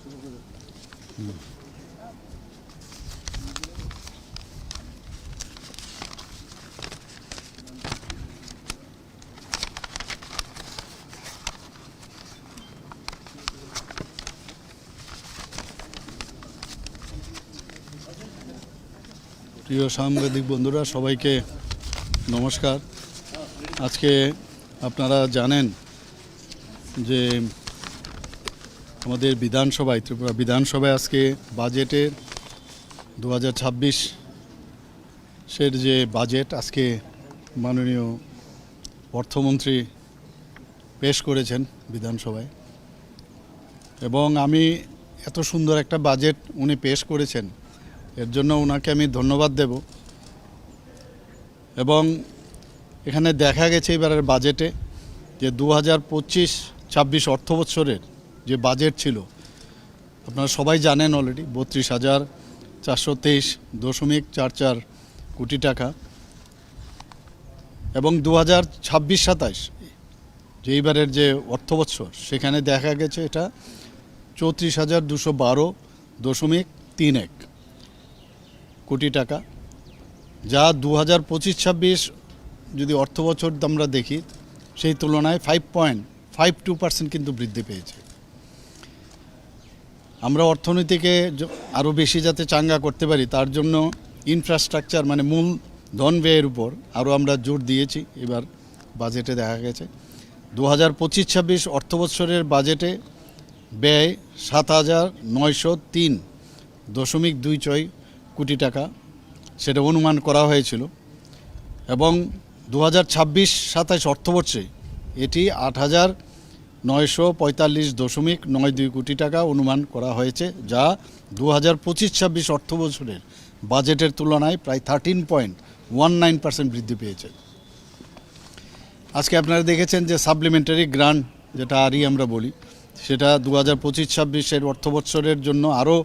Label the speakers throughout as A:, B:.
A: প্রিয় সাংবাদিক বন্ধুরা, সবাইকে নমস্কার। আজকে আপনারা জানেন যে আমাদের বিধানসভায়, ত্রিপুরা বিধানসভায় আজকে বাজেটের 2026-এর যে বাজেট আজকে মাননীয় অর্থমন্ত্রী পেশ করেছেন বিধানসভায়, এবং আমি এত সুন্দর একটা বাজেট উনি পেশ করেছেন, এর জন্য ওনাকে আমি ধন্যবাদ দেব। এবং এখানে দেখা গেছে এবারের বাজেটে যে 2025-26 অর্থবৎসরের যে বাজেট ছিল, আপনারা সবাই জানেন অলরেডি 32,423.44 কোটি টাকা, এবং 2026-27 যে এইবারের যে অর্থবৎসর সেখানে দেখা গেছে এটা 34,212.31 কোটি টাকা, যা 2025-26 যদি অর্থবছর আমরা দেখি সেই তুলনায় 5.52% কিন্তু বৃদ্ধি পেয়েছে। আমরা অর্থনীতিকে আরও বেশি যাতে চাঙ্গা করতে পারি তার জন্য ইনফ্রাস্ট্রাকচার মানে মূলধন ব্যয়ের উপর আরও আমরা জোর দিয়েছি। এবার বাজেটে দেখা গেছে 2025-26 অর্থবৎসরের বাজেটে ব্যয় 7,903.26 কোটি টাকা সেটা অনুমান করা হয়েছিল, এবং 2026-27 অর্থবর্ষে এটি 8,945.92 কোটি টাকা অনুমান করা হয়েছে, যা 2025-26 অর্থবছরের বাজেটের তুলনায় প্রায় 13.19% বৃদ্ধি পেয়েছে। আজকে আপনারা দেখেছেন যে সাপ্লিমেন্টারি গ্রান্ট, যেটা আরই আমরা বলি, সেটা 2025-26 অর্থবৎসরের জন্য আরও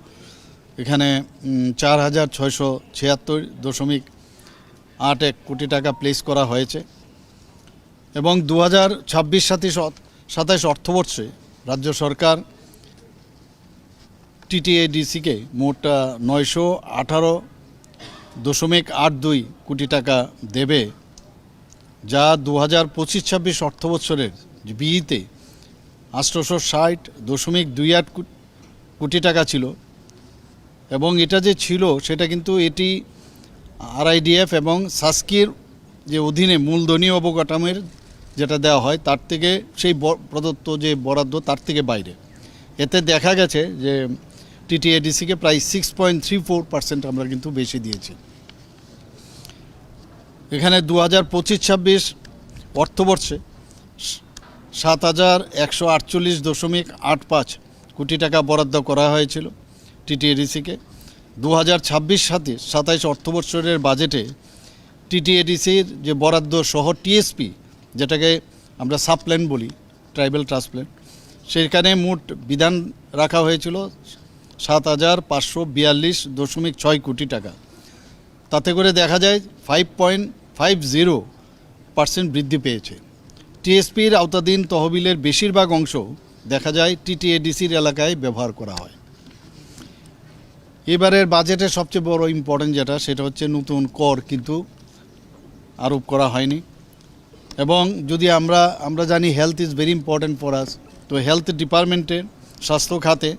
A: এখানে 4,676.81 কোটি টাকা প্লেস করা হয়েছে, এবং 2026-27 অর্থবর্ষে রাজ্য সরকার টিটিএডিসিকে মোট 918.82 কোটি টাকা দেবে, যা 2025-26 অর্থবৎসরের বিইতে 860.28 কোটি টাকা ছিল, এবং এটা যে ছিল সেটা কিন্তু এটি আরআইডিএফ এবং সাস্কির যে অধীনে মূলধনী অবকাঠামোর যেটা দেওয়া হয় তার থেকে সেই প্রদত্ত যে বরাদ্দ তার থেকে বাইরে। এতে দেখা গেছে যে টিটিএডিসিকে প্রায় 6.34% আমরা কিন্তু বেশি দিয়েছি। এখানে 2025-26 অর্থবর্ষে 7,148.85 কোটি টাকা বরাদ্দ করা হয়েছিল টিটিএডিসিকে। 2026-27 অর্থবৎসরের বাজেটে টিটিএডিসির যে বরাদ্দ সহ টিএসপি, যেটাকে আমরা সাবপ্ল্যান বলি, ট্রাইবাল ট্রাস্ট প্ল্যান, সেখানে মোট বিধান রাখা হয়েছিল 7,542.6 কোটি টাকা। তাতে করে দেখা যায় 5.50% বৃদ্ধি পেয়েছে। টিএসপির আওতাধীন তহবিলের বেশিরভাগ অংশ দেখা যায় টিটিএডিসির এলাকায় ব্যবহার করা হয়। এবারের বাজেটের সবচেয়ে বড় ইম্পর্টেন্ট যেটা, সেটা হচ্ছে নতুন কর কিন্তু আরোপ করা হয়নি। এবং যদি আমরা জানি health is very important for us, তো হেলথ ডিপার্টমেন্টে স্বাস্থ্য খাতে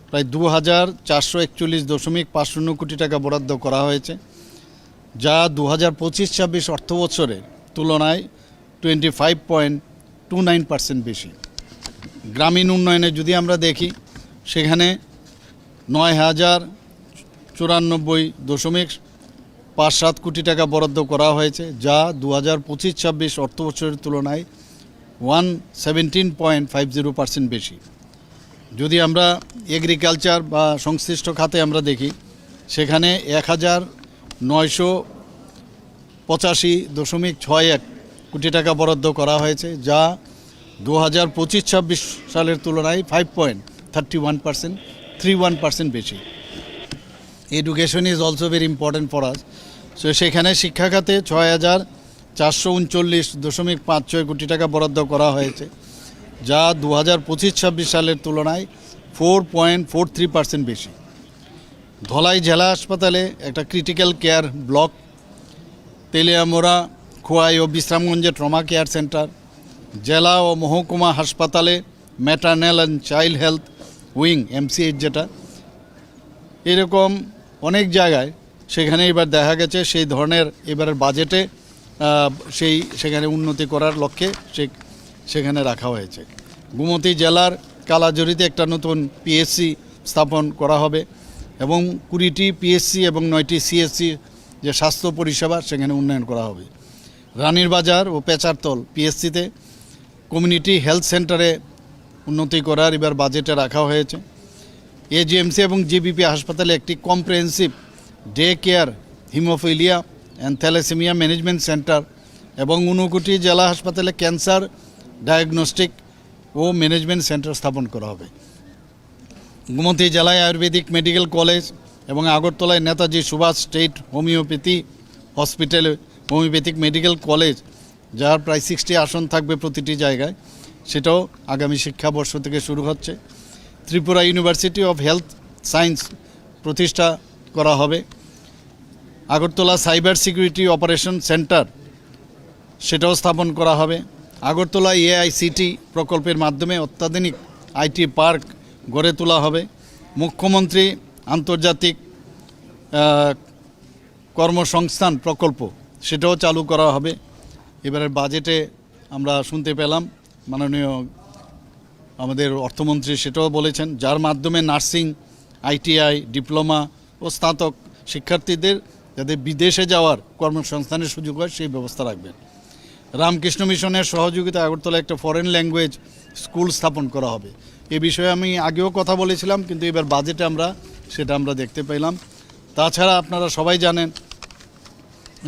A: প্রায় 2,441.50 কোটি টাকা বরাদ্দ করা হয়েছে, যা 2025-26 অর্থবৎসরের তুলনায় 25.29% বেশি। গ্রামীণ উন্নয়নে যদি আমরা দেখি সেখানে 9,094.57 কোটি টাকা বরাদ্দ করা হয়েছে, যা 2025-26 অর্থবৎসরের তুলনায় 117.50% বেশি। যদি আমরা এগ্রিকালচার বা সংশ্লিষ্ট খাতে আমরা দেখি সেখানে 1,985.61 কোটি টাকা বরাদ্দ করা হয়েছে, যা 2025-26 সালের তুলনায় 5.31% বেশি। Education is also very important for us, so সেখানে শিক্ষা খাতে 6,439.56 কোটি টাকা বরাদ্দ করা হয়েছে, যা 2025-26 সালের তুলনায় 4.43% বেশি। ধলাই জেলা হাসপাতালে একটা critical care block, Teliamura, Khowai ও বিশ্রামগঞ্জে ট্রমা কেয়ার সেন্টার, জেলা ও মহকুমা হাসপাতালে maternal and child health wing MCH যেটা, এরকম অনেক জায়গায় সেখানে এবার দেখা গেছে সেই ধরনের এবারের বাজেটে সেখানে উন্নতি করার লক্ষ্যে সেখানে রাখা হয়েছে। গোমতী জেলার কালাজুরিতে একটা নতুন PSC স্থাপন করা হবে এবং 20টি PSC এবং 9টি CSC যে স্বাস্থ্য পরিষেবা সেখানে উন্নয়ন করা হবে। রানীর বাজার ও পেচারতল PSCতে কমিউনিটি হেলথ সেন্টারে উন্নতি করার এবার বাজেটে রাখা হয়েছে। AGMC এবং GBP হাসপাতালে একটি comprehensive day care, hemophilia and thalassemia management centre এবং 59টি জেলা হাসপাতালে ক্যান্সার ডায়াগনস্টিক ও ম্যানেজমেন্ট সেন্টার স্থাপন করা হবে। গোমতী জেলায় আয়ুর্বেদিক মেডিকেল কলেজ এবং আগরতলায় নেতাজি সুভাষ স্টেট হোমিওপ্যাথি হসপিটালে হোমিওপ্যাথিক মেডিকেল কলেজ, যার প্রায় 60 আসন থাকবে প্রতিটি জায়গায়, সেটাও আগামী শিক্ষাবর্ষ থেকে শুরু হচ্ছে। Tripura university of health science প্রতিষ্ঠা করা হবে। Agartala cyber security operation centre সেটাও স্থাপন করা হবে। আগরতলা AICT প্রকল্পের মাধ্যমে অত্যাধুনিক IT পার্ক গড়ে তোলা হবে। মুখ্যমন্ত্রী আন্তর্জাতিক কর্মসংস্থান প্রকল্প সেটাও চালু করা হবে। এবারের বাজেটে আমরা শুনতে পেলাম মাননীয় আমাদের অর্থমন্ত্রী সেটাও বলেছেন, যার মাধ্যমে নার্সিং, ITI, ডিপ্লোমা ও স্নাতক শিক্ষার্থীদের যাতে বিদেশে যাওয়ার কর্মসংস্থানের সুযোগ হয় সেই ব্যবস্থা রাখবেন। রামকৃষ্ণ মিশনের সহযোগিতায় আগরতলা একটা ফরেন ল্যাঙ্গুয়েজ স্কুল স্থাপন করা হবে। এ বিষয়ে আমি আগেও কথা বলেছিলাম, কিন্তু এবার বাজেটে সেটা আমরা দেখতে পেলাম। তাছাড়া আপনারা সবাই জানেন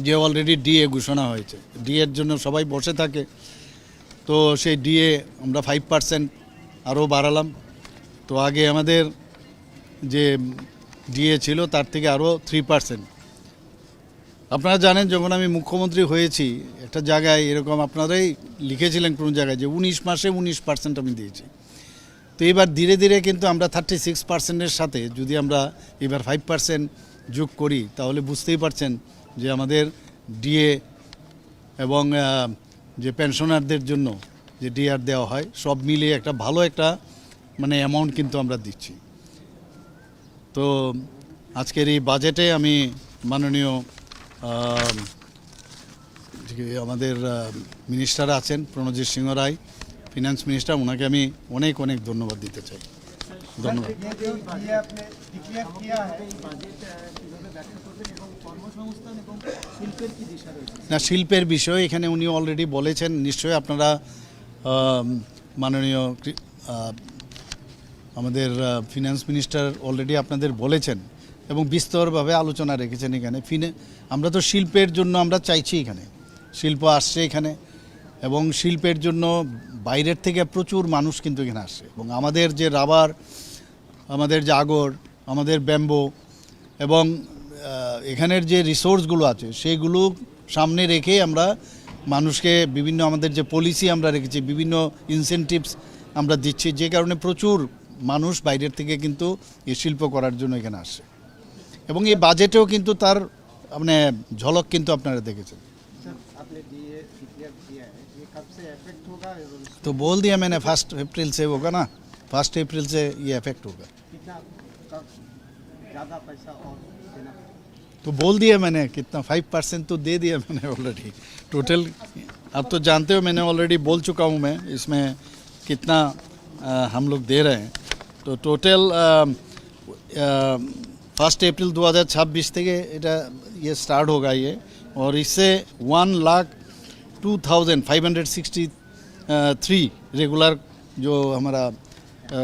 A: যে অলরেডি DA ঘোষণা হয়েছে। DA এর জন্য সবাই বসে থাকে, তো সেই DA আমরা 5% আরও বাড়ালাম। তো আগে আমাদের যে DA ছিল তার থেকে আরও 3%। আপনারা জানেন যখন আমি মুখ্যমন্ত্রী হয়েছি একটা জায়গায় এরকম আপনারাই লিখেছিলেন কোনো জায়গায় যে 19 মাসে 19% আমি দিয়েছি। তো এবার ধীরে ধীরে কিন্তু আমরা 36%-এর সাথে যদি আমরা এবার 5% যোগ করি তাহলে বুঝতেই পারছেন যে আমাদের DA এবং যে পেনশনারদের জন্য যে DAR দেওয়া হয় সব মিলিয়ে একটা ভালো একটা অ্যামাউন্ট কিন্তু আমরা দিচ্ছি। তো আজকের এই বাজেটে আমি মাননীয় আমাদের মিনিস্টার আছেন প্রণজিৎ সিংহ রায়, ফিনান্স মিনিস্টার, ওনাকে আমি অনেক অনেক ধন্যবাদ দিতে চাই। ধন্যবাদ। না, শিল্পের বিষয় এখানে উনি অলরেডি বলেছেন, নিশ্চয়ই আপনারা মাননীয় আমাদের ফিনান্স মিনিস্টার অলরেডি আপনাদের বলেছেন এবং বিস্তরভাবে আলোচনা রেখেছেন। এখানে আমরা তো শিল্পের জন্য আমরা চাইছি, এখানে শিল্প আসছে এখানে, এবং শিল্পের জন্য বাইরের থেকে প্রচুর মানুষ কিন্তু এখানে আসছে। এবং আমাদের যে রাবার, আমাদের যে আগর, আমাদের ব্যাম্বো এবং এখানের যে রিসোর্সগুলো আছে সেইগুলো সামনে রেখে আমরা মানুষকে বিভিন্ন আমাদের যে পলিসি আমরা রেখেছি, বিভিন্ন ইনসেনটিভস আমরা দিচ্ছি, যে কারণে প্রচুর মানুষ বাইরের থেকে কিন্তু এই শিল্প করার জন্য এখানে আসছে। এবং এই বাজেটেও কিন্তু তার ঝলক কিন্তু আপনারা দেখেছেন। तो बोल दिया मैंने 1 अप्रैल से होगा ना, 1 अप्रैल से ये इफेक्ट होगा। ज़्यादा पैसा और देना तो बोल दिया मैंने, कितना 5% तो दे दिया मैंने ऑलरेडी। टोटल अब तो जानते हो, मैंने ऑलरेडी बोल चुका हूँ मैं इसमें कितना हम लोग दे रहे हैं। तो टोटल 1 अप्रैल 2026 থেকে এটা ये स्टार्ट होगा ये, और इससे 1,02,563 रेगुलर जो हमारा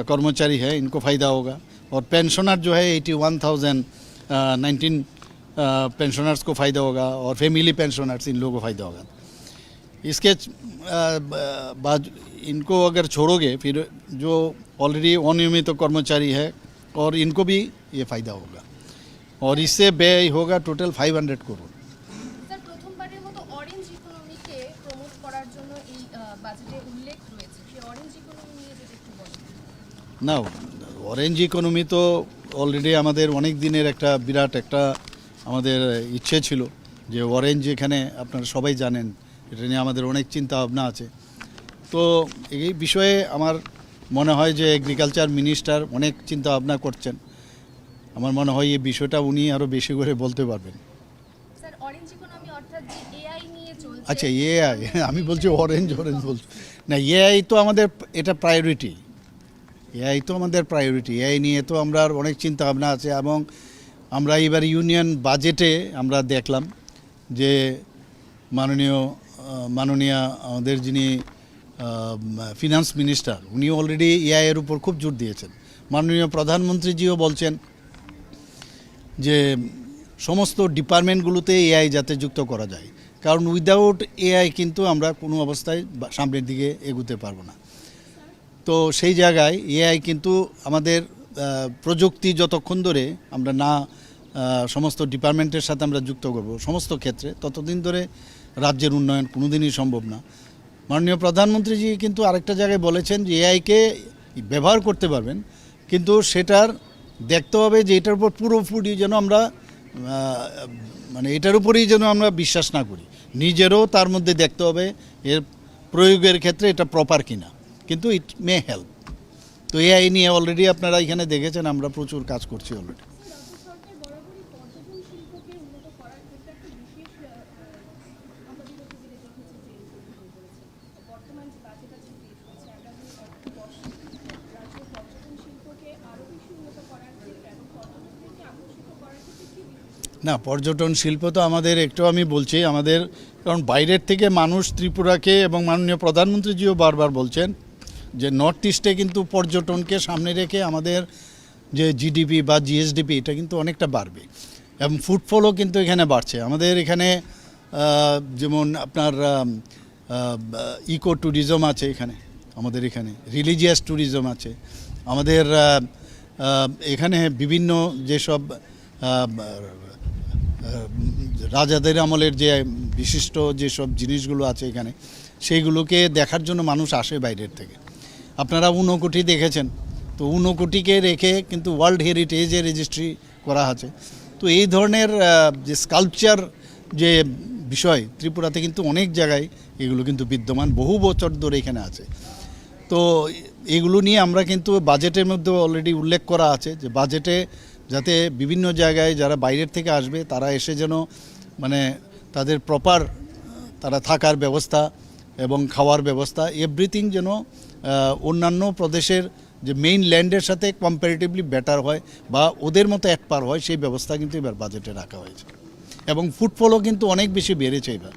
A: कर्मचारी है इनको फ़ायदा होगा। और पेंशनर जो है 81,019 पेंशनर्स को फ़ायदा होगा, और फैमिली पेंशनर्स इन लोगों को फ़ायदा होगा। इसके बाद इनको अगर छोड़ोगे फिर जो ऑलरेडी अनियमित तो कर्मचारी है और इनको भी ये फ़ायदा होगा, और इससे व्यय होगा टोटल 500 करोड़।
B: স্যার, প্রথমবারের মতো অরেঞ্জ ইকোনমিকে প্রমোট করার জন্য এই বাজেটে উল্লেখ রয়েছে, সেই অরেঞ্জ ইকোনমি নিয়ে যদি একটু বলেন।
A: না, অরেঞ্জ ইকোনমি তো অলরেডি আমাদের অনেক দিনের একটা বিরাট একটা আমাদের ইচ্ছে ছিল যে অরেঞ্জ এখানে আপনারা সবাই জানেন, এটা নিয়ে আমাদের অনেক চিন্তা ভাবনা আছে। তো এই বিষয়ে আমার মনে হয় যে এগ্রিকালচার মিনিস্টার অনেক চিন্তা ভাবনা করছেন। আমার মনে হয় এই বিষয়টা উনি আরও বেশি করে বলতে পারবেন।
B: স্যার, অরেঞ্জ ইকোনমি অর্থাৎ যে এআই নিয়ে চলছে,
A: আচ্ছা, এআই আমি বলছি অরেঞ্জ বলছি না, এআই তো আমাদের এটা প্রায়োরিটি, এআই তো আমাদের প্রায়োরিটি। এআই নিয়ে তো আমরা অনেক চিন্তা ভাবনা আছে এবং আমরা এবার ইউনিয়ন বাজেটে আমরা দেখলাম যে মাননীয় আমাদের যিনি ফিনান্স মিনিস্টার উনি অলরেডি এআই এর উপর খুব জোর দিয়েছেন। মাননীয় প্রধানমন্ত্রীজিও বলছেন যে সমস্ত ডিপার্টমেন্টগুলোতে এআই যাতে যুক্ত করা যায়, কারণ উইদাউট এআই কিন্তু আমরা কোনো অবস্থায় সামনের দিকে এগোতে পারবো না। তো সেই জায়গায় এআই কিন্তু আমাদের প্রযুক্তি যতক্ষণ ধরে আমরা না সমস্ত ডিপার্টমেন্টের সাথে আমরা যুক্ত করব সমস্ত ক্ষেত্রে, ততদিন ধরে রাজ্যের উন্নয়ন কোনোদিনই সম্ভব না। মাননীয় প্রধানমন্ত্রীজি কিন্তু আরেকটা জায়গায় বলেছেন যে এআইকে ব্যবহার করতে পারবেন, কিন্তু সেটার দেখতে হবে যে এটার উপর পুরোপুরি যেন আমরা মানে এটার উপরেই যেন আমরা বিশ্বাস না করি, নিজেরও তার মধ্যে দেখতে হবে এর প্রয়োগের ক্ষেত্রে এটা প্রপার কিনা, কিন্তু ইট মে হেল্প। তো এআই নিয়ে অলরেডি আপনারা এখানে দেখেছেন আমরা প্রচুর কাজ করছি অলরেডি।
B: সরকার বরাবরই পর্যটন শিল্পকে উন্নত করার ক্ষেত্রে একটা বিশেষ আমাদের মধ্যে যেটা দেখেছি যে বর্তমান যে বাজেট আছে পেশ হচ্ছে, আগামী অর্থবর্ষে রাজ্যের পর্যটন শিল্পকে আরও বেশি উন্নত করার ক্ষেত্রে এবং পর্যটকদেরকে আকর্ষিত করার ক্ষেত্রে কি
A: না, পর্যটন শিল্প তো আমাদের একটু আমি বলছি আমাদের, কারণ বাইরের থেকে মানুষ ত্রিপুরাকে এবং মাননীয় প্রধানমন্ত্রীজিও বারবার বলছেন যে নর্থ ইস্টে কিন্তু পর্যটনকে সামনে রেখে আমাদের যে জিডিপি বা জিএসডিপি এটা কিন্তু অনেকটা বাড়বে এবং ফুটফলও কিন্তু এখানে বাড়ছে। আমাদের এখানে যেমন আপনার ইকো ট্যুরিজম আছে এখানে, আমাদের এখানে রিলিজিয়াস ট্যুরিজম আছে, আমাদের এখানে বিভিন্ন যেসব রাজাদের আমলের যে বিশিষ্ট যেসব জিনিসগুলো আছে এখানে, সেইগুলোকে দেখার জন্য মানুষ আসে বাইরের থেকে। আপনারা ঊনকোটি দেখেছেন, তো ঊনকোটিকে রেখে কিন্তু ওয়ার্ল্ড হেরিটেজে রেজিস্ট্রি করা আছে। তো এই ধরনের যে স্কাল্পচার যে বিষয় ত্রিপুরাতে কিন্তু অনেক জায়গায় এগুলো কিন্তু বিদ্যমান, বহু বছর ধরে এখানে আছে। তো এগুলো নিয়ে আমরা কিন্তু বাজেটের মধ্যে অলরেডি উল্লেখ করা আছে যে বাজেটে যাতে বিভিন্ন জায়গায় যারা বাইরের থেকে আসবে তারা এসে যেন মানে তাদের প্রপার তারা থাকার ব্যবস্থা এবং খাওয়ার ব্যবস্থা এভরিথিং যেন অন্যান্য প্রদেশের যে মেইন ল্যান্ডের সাথে কম্পারেটিভলি বেটার হয় বা ওদের মতো এক পার হয়, সেই ব্যবস্থা কিন্তু এবার বাজেটে রাখা হয়েছে এবং ফুটফলও কিন্তু অনেক বেশি বেড়েছে এবার।